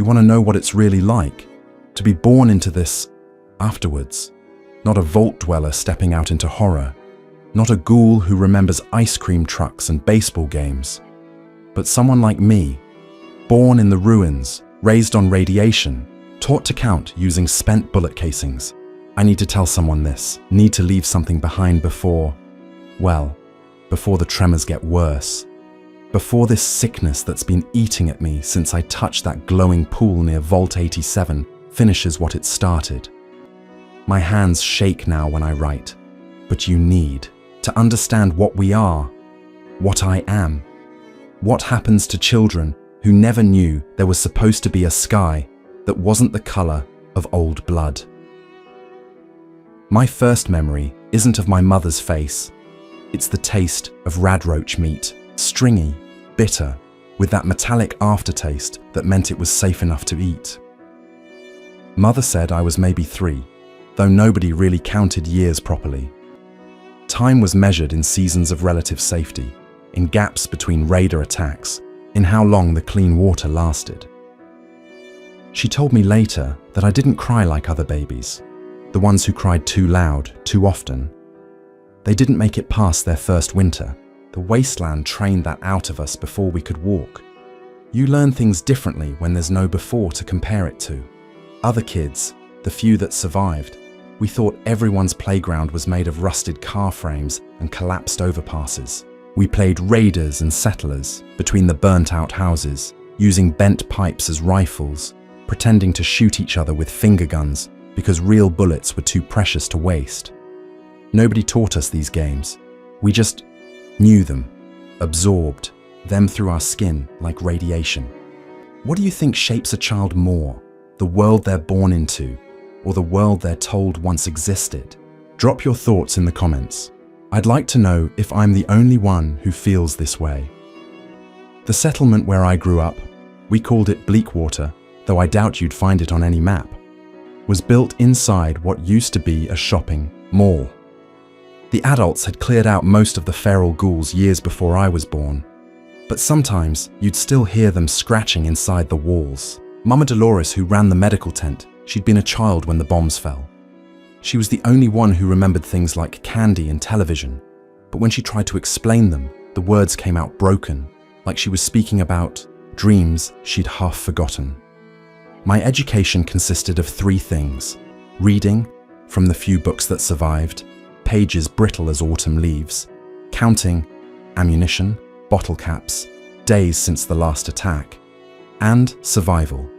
want to know what it's really like to be born into this afterwards? Not a vault dweller stepping out into horror, not a ghoul who remembers ice cream trucks and baseball games, but someone like me, born in the ruins, raised on radiation, taught to count using spent bullet casings. I need to tell someone this, need to leave something behind before the tremors get worse. Before this sickness that's been eating at me since I touched that glowing pool near Vault 87 finishes what it started. My hands shake now when I write, but you need to understand what we are, what I am. What happens to children who never knew there was supposed to be a sky that wasn't the color of old blood? My first memory isn't of my mother's face. It's the taste of radroach meat, stringy, bitter, with that metallic aftertaste that meant it was safe enough to eat. Mother said I was maybe 3, though nobody really counted years properly. Time was measured in seasons of relative safety, in gaps between raider attacks, in how long the clean water lasted. She told me later that I didn't cry like other babies, the ones who cried too loud, too often. They didn't make it past their first winter. The wasteland trained that out of us before we could walk. You learn things differently when there's no before to compare it to. Other kids, the few that survived, we thought everyone's playground was made of rusted car frames and collapsed overpasses. We played raiders and settlers between the burnt-out houses, using bent pipes as rifles, pretending to shoot each other with finger guns because real bullets were too precious to waste. Nobody taught us these games. We just knew them, absorbed them through our skin like radiation. What do you think shapes a child more, the world they're born into, or the world they're told once existed? Drop your thoughts in the comments. I'd like to know if I'm the only one who feels this way. The settlement where I grew up, we called it Bleakwater, though I doubt you'd find it on any map, was built inside what used to be a shopping mall. The adults had cleared out most of the feral ghouls years before I was born, but sometimes you'd still hear them scratching inside the walls. Mama Dolores, who ran the medical tent, she'd been a child when the bombs fell. She was the only one who remembered things like candy and television, but when she tried to explain them, the words came out broken, like she was speaking about dreams she'd half forgotten. My education consisted of 3 things: reading, from the few books that survived, pages brittle as autumn leaves, counting, ammunition, bottle caps, days since the last attack, and survival.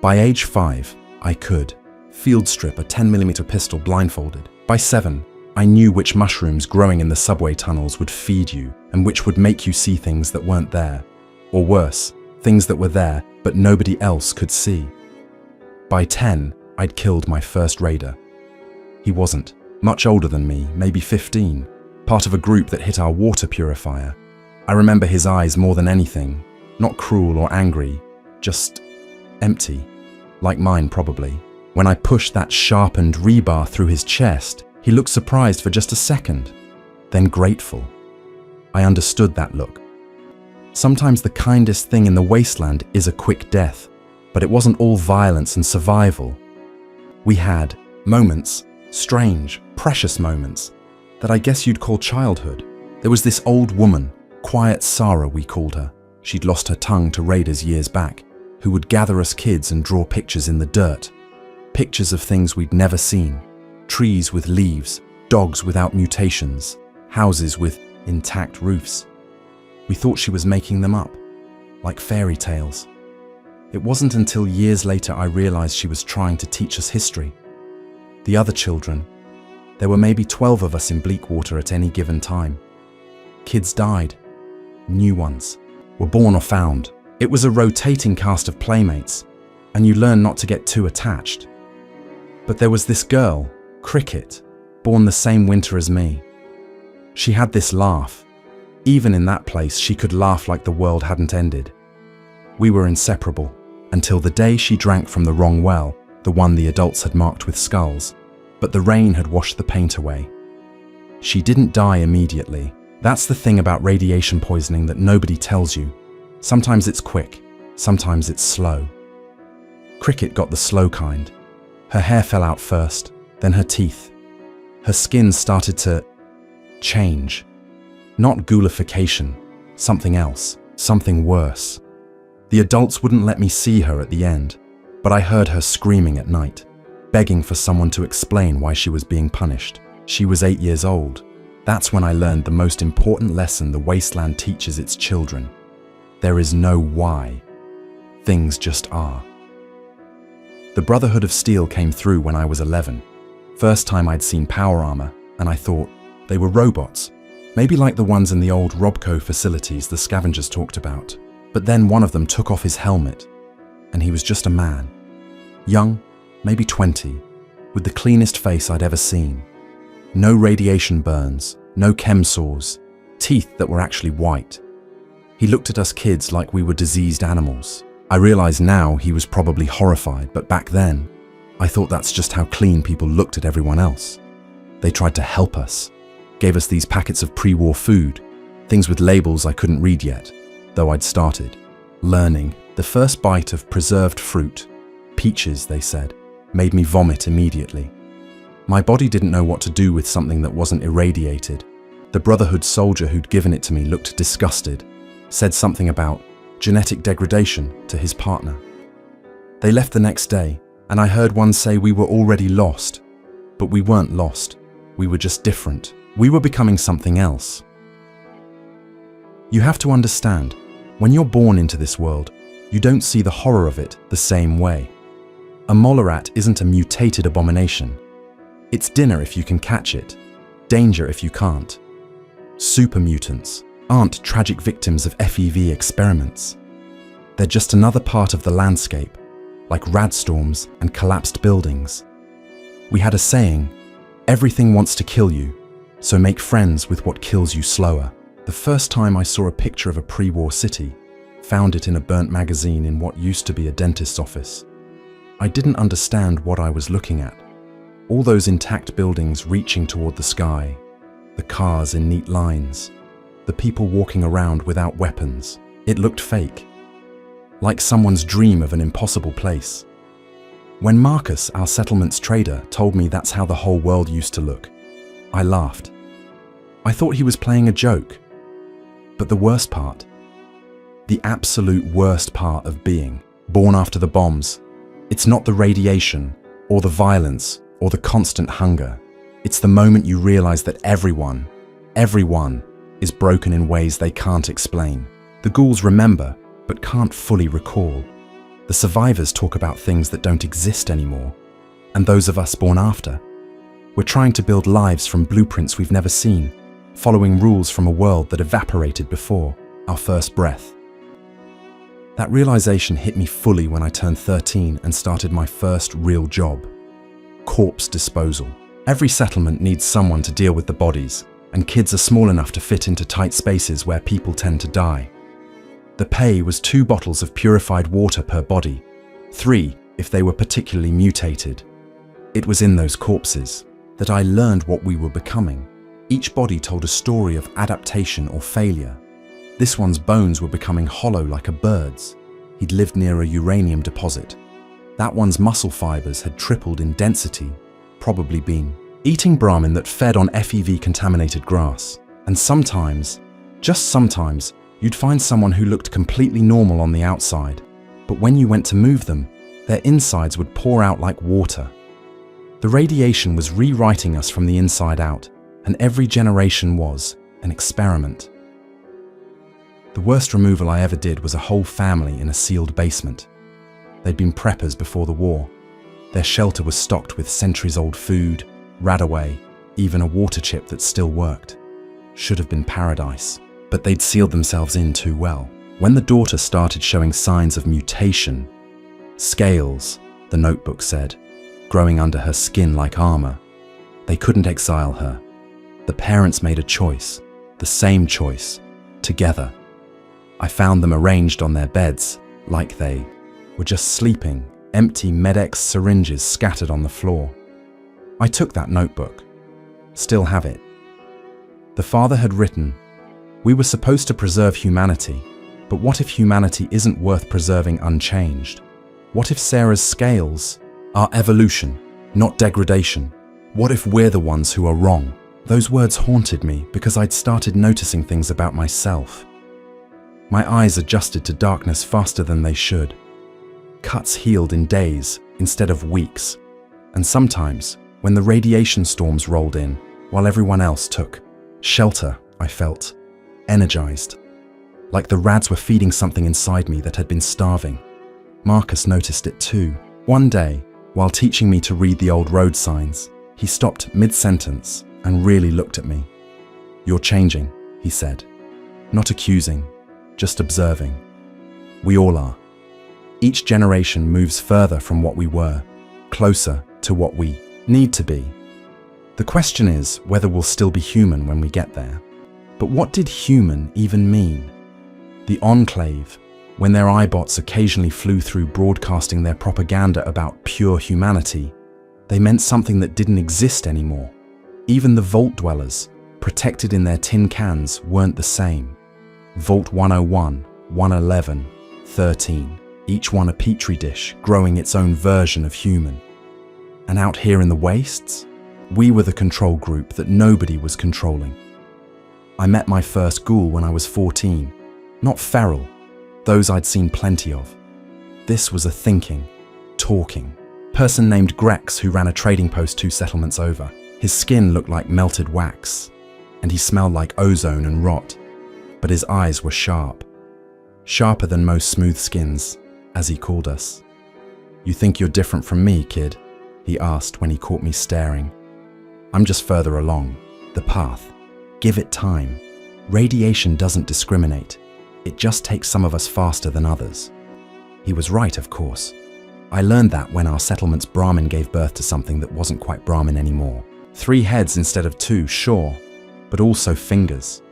By age 5, I could field strip a 10mm pistol blindfolded. By 7, I knew which mushrooms growing in the subway tunnels would feed you and which would make you see things that weren't there, or worse, things that were there but nobody else could see. By 10, I'd killed my first raider. He wasn't much older than me, maybe 15, part of a group that hit our water purifier. I remember his eyes more than anything, not cruel or angry, just empty, like mine probably. When I pushed that sharpened rebar through his chest, he looked surprised for just a second, then grateful. I understood that look. Sometimes the kindest thing in the wasteland is a quick death, but it wasn't all violence and survival. We had moments, strange, precious moments, that I guess you'd call childhood. There was this old woman, Quiet Sarah we called her. She'd lost her tongue to raiders years back, who would gather us kids and draw pictures in the dirt. Pictures of things we'd never seen. Trees with leaves, dogs without mutations, houses with intact roofs. We thought she was making them up, like fairy tales. It wasn't until years later I realized she was trying to teach us history. The other children, there were maybe 12 of us in Bleakwater at any given time. Kids died. New ones were born or found. It was a rotating cast of playmates, and you learn not to get too attached. But there was this girl, Cricket, born the same winter as me. She had this laugh. Even in that place, she could laugh like the world hadn't ended. We were inseparable, until the day she drank from the wrong well, the one the adults had marked with skulls, but the rain had washed the paint away. She didn't die immediately. That's the thing about radiation poisoning that nobody tells you. Sometimes it's quick, sometimes it's slow. Cricket got the slow kind. Her hair fell out first, then her teeth. Her skin started to change. Not ghoulification, something else, something worse. The adults wouldn't let me see her at the end, but I heard her screaming at night, begging for someone to explain why she was being punished. She was 8 years old. That's when I learned the most important lesson the Wasteland teaches its children. There is no why. Things just are. The Brotherhood of Steel came through when I was 11. First time I'd seen power armor, and I thought they were robots. Maybe like the ones in the old Robco facilities the scavengers talked about. But then one of them took off his helmet, and he was just a man. Young, maybe 20, with the cleanest face I'd ever seen. No radiation burns, no chem sores, teeth that were actually white. He looked at us kids like we were diseased animals. I realize now he was probably horrified, but back then, I thought that's just how clean people looked at everyone else. They tried to help us, gave us these packets of pre-war food, things with labels I couldn't read yet, though I'd started. Learning, the first bite of preserved fruit, peaches, they said, made me vomit immediately. My body didn't know what to do with something that wasn't irradiated. The Brotherhood soldier who'd given it to me looked disgusted, said something about genetic degradation to his partner. They left the next day, and I heard one say we were already lost. But we weren't lost. We were just different. We were becoming something else. You have to understand, when you're born into this world, you don't see the horror of it the same way. A molar isn't a mutated abomination. It's dinner if you can catch it, danger if you can't. Super mutants aren't tragic victims of FEV experiments. They're just another part of the landscape, like radstorms and collapsed buildings. We had a saying, everything wants to kill you, so make friends with what kills you slower. The first time I saw a picture of a pre-war city, found it in a burnt magazine in what used to be a dentist's office. I didn't understand what I was looking at. All those intact buildings reaching toward the sky, the cars in neat lines, the people walking around without weapons. It looked fake, like someone's dream of an impossible place. When Marcus, our settlement's trader, told me that's how the whole world used to look, I laughed. I thought he was playing a joke. But the worst part, the absolute worst part of being born after the bombs, it's not the radiation or the violence or the constant hunger. It's the moment you realize that everyone is broken in ways they can't explain. The ghouls remember, but can't fully recall. The survivors talk about things that don't exist anymore. And those of us born after, we're trying to build lives from blueprints we've never seen, following rules from a world that evaporated before our first breath. That realization hit me fully when I turned 13 and started my first real job. Corpse disposal. Every settlement needs someone to deal with the bodies, and kids are small enough to fit into tight spaces where people tend to die. The pay was 2 bottles of purified water per body, 3 if they were particularly mutated. It was in those corpses that I learned what we were becoming. Each body told a story of adaptation or failure. This one's bones were becoming hollow like a bird's. He'd lived near a uranium deposit. That one's muscle fibers had tripled in density, probably been eating Brahmin that fed on FEV-contaminated grass. And sometimes, just sometimes, you'd find someone who looked completely normal on the outside, but when you went to move them, their insides would pour out like water. The radiation was rewriting us from the inside out, and every generation was an experiment. The worst removal I ever did was a whole family in a sealed basement. They'd been preppers before the war. Their shelter was stocked with centuries-old food, radaway, even a water chip that still worked. Should have been paradise, but they'd sealed themselves in too well. When the daughter started showing signs of mutation, scales, the notebook said, growing under her skin like armor, they couldn't exile her. The parents made a choice, the same choice, together. I found them arranged on their beds, like they were just sleeping, empty Med-X syringes scattered on the floor. I took that notebook. Still have it. The father had written, "We were supposed to preserve humanity, but what if humanity isn't worth preserving unchanged? What if Sarah's scales are evolution, not degradation? What if we're the ones who are wrong? Those words haunted me because I'd started noticing things about myself. My eyes adjusted to darkness faster than they should. Cuts healed in days instead of weeks. And sometimes, when the radiation storms rolled in, while everyone else took shelter, I felt energized. Like the rads were feeding something inside me that had been starving. Marcus noticed it too. One day, while teaching me to read the old road signs, he stopped mid-sentence and really looked at me. "You're changing," he said. Not accusing, just observing. We all are. Each generation moves further from what we were, closer to what we need to be. The question is whether we'll still be human when we get there. But what did human even mean? The Enclave, when their iBots occasionally flew through broadcasting their propaganda about pure humanity, they meant something that didn't exist anymore. Even the Vault dwellers, protected in their tin cans, weren't the same. Vault 101, 111, 13, each one a petri dish growing its own version of human. And out here in the wastes, we were the control group that nobody was controlling. I met my first ghoul when I was 14, not feral, those I'd seen plenty of. This was a thinking, talking person named Grex who ran a trading post 2 settlements over. His skin looked like melted wax, and he smelled like ozone and rot, but his eyes were sharp. Sharper than most smooth skins, as he called us. "You think you're different from me, kid?" he asked when he caught me staring. "I'm just further along, the path. Give it time. Radiation doesn't discriminate. It just takes some of us faster than others." He was right, of course. I learned that when our settlement's Brahmin gave birth to something that wasn't quite Brahmin anymore. 3 heads instead of 2, sure, but also fingers.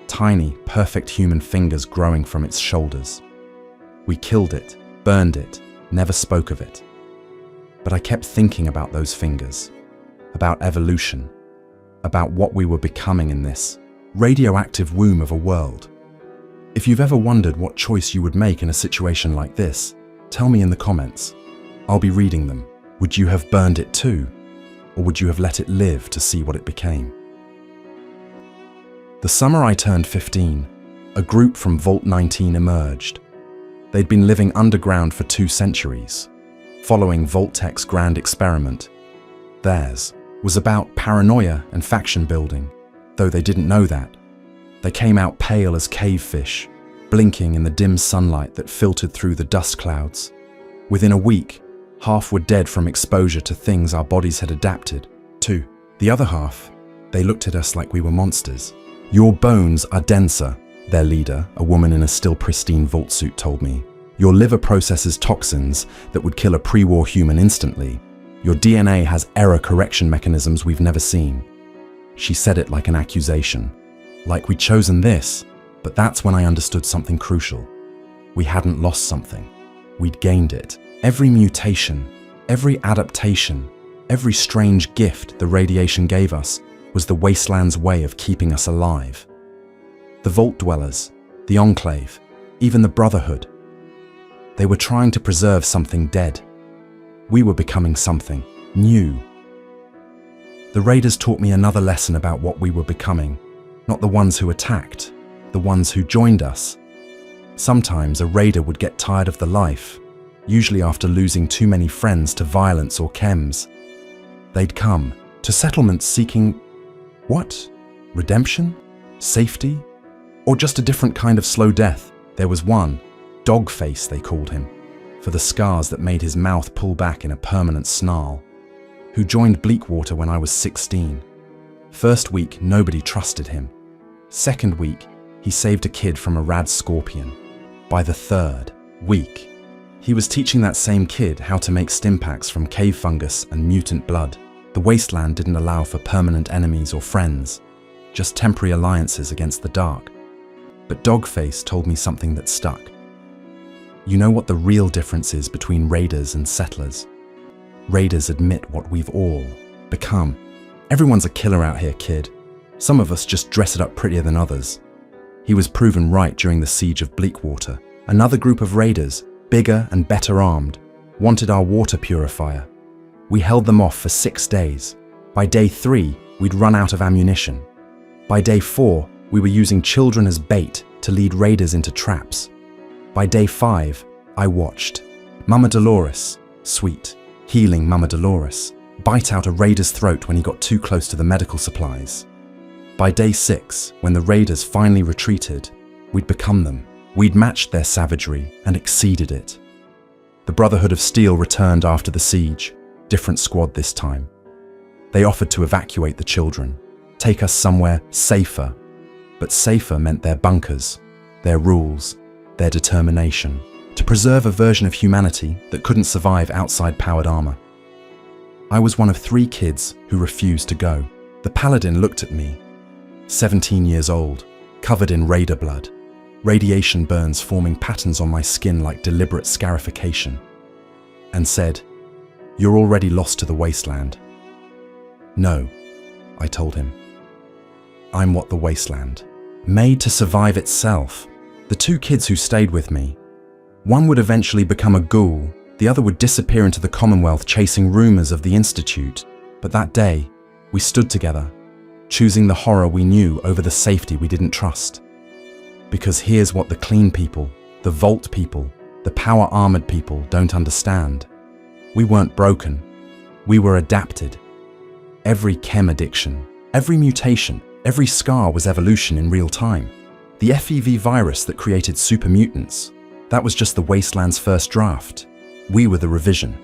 Tiny, perfect human fingers growing from its shoulders. We killed it, burned it, never spoke of it. But I kept thinking about those fingers, about evolution, about what we were becoming in this radioactive womb of a world. If you've ever wondered what choice you would make in a situation like this, tell me in the comments. I'll be reading them. Would you have burned it too? Or would you have let it live to see what it became? The summer I turned 15, a group from Vault 19 emerged. They'd been living underground for 2 centuries, following Vault-Tec's grand experiment. Theirs was about paranoia and faction building, though they didn't know that. They came out pale as cave fish, blinking in the dim sunlight that filtered through the dust clouds. Within a week, half were dead from exposure to things our bodies had adapted to. The other half, they looked at us like we were monsters. "Your bones are denser," their leader, a woman in a still pristine vault suit, told me. "Your liver processes toxins that would kill a pre-war human instantly. Your DNA has error correction mechanisms we've never seen." She said it like an accusation, like we'd chosen this, but that's when I understood something crucial. We hadn't lost something. We'd gained it. Every mutation, every adaptation, every strange gift the radiation gave us was the wasteland's way of keeping us alive. The Vault dwellers, the Enclave, even the Brotherhood. They were trying to preserve something dead. We were becoming something new. The Raiders taught me another lesson about what we were becoming, not the ones who attacked, the ones who joined us. Sometimes a Raider would get tired of the life, usually after losing too many friends to violence or chems. They'd come to settlements seeking what? Redemption? Safety? Or just a different kind of slow death? There was one, Dogface they called him, for the scars that made his mouth pull back in a permanent snarl, who joined Bleakwater when I was 16. First week, nobody trusted him. Second week, he saved a kid from a rad scorpion. By the 3rd week, he was teaching that same kid how to make stimpaks from cave fungus and mutant blood. The wasteland didn't allow for permanent enemies or friends, just temporary alliances against the dark. But Dogface told me something that stuck. You know what the real difference is between raiders and settlers? Raiders admit what we've all become. Everyone's a killer out here, kid. Some of us just dress it up prettier than others. He was proven right during the siege of Bleakwater. Another group of raiders, bigger and better armed, wanted our water purifier. We held them off for 6 days. By day 3, we'd run out of ammunition. By day 4, we were using children as bait to lead raiders into traps. By day 5, I watched Mama Dolores, sweet, healing Mama Dolores, bite out a raider's throat when he got too close to the medical supplies. By day 6, when the raiders finally retreated, we'd become them. We'd matched their savagery and exceeded it. The Brotherhood of Steel returned after the siege, different squad this time. They offered to evacuate the children, take us somewhere safer, but safer meant their bunkers, their rules, their determination, to preserve a version of humanity that couldn't survive outside powered armor. I was one of 3 kids who refused to go. The paladin looked at me, 17 years old, covered in raider blood, radiation burns forming patterns on my skin like deliberate scarification, and said, "You're already lost to the wasteland." "No," I told him. "I'm what the wasteland, made to survive itself." The 2 kids who stayed with me, one would eventually become a ghoul, the other would disappear into the Commonwealth chasing rumors of the Institute. But that day, we stood together, choosing the horror we knew over the safety we didn't trust. Because here's what the clean people, the Vault people, the power-armored people don't understand. We weren't broken. We were adapted. Every chem addiction, every mutation, every scar was evolution in real time. The FEV virus that created super mutants, that was just the Wasteland's first draft. We were the revision.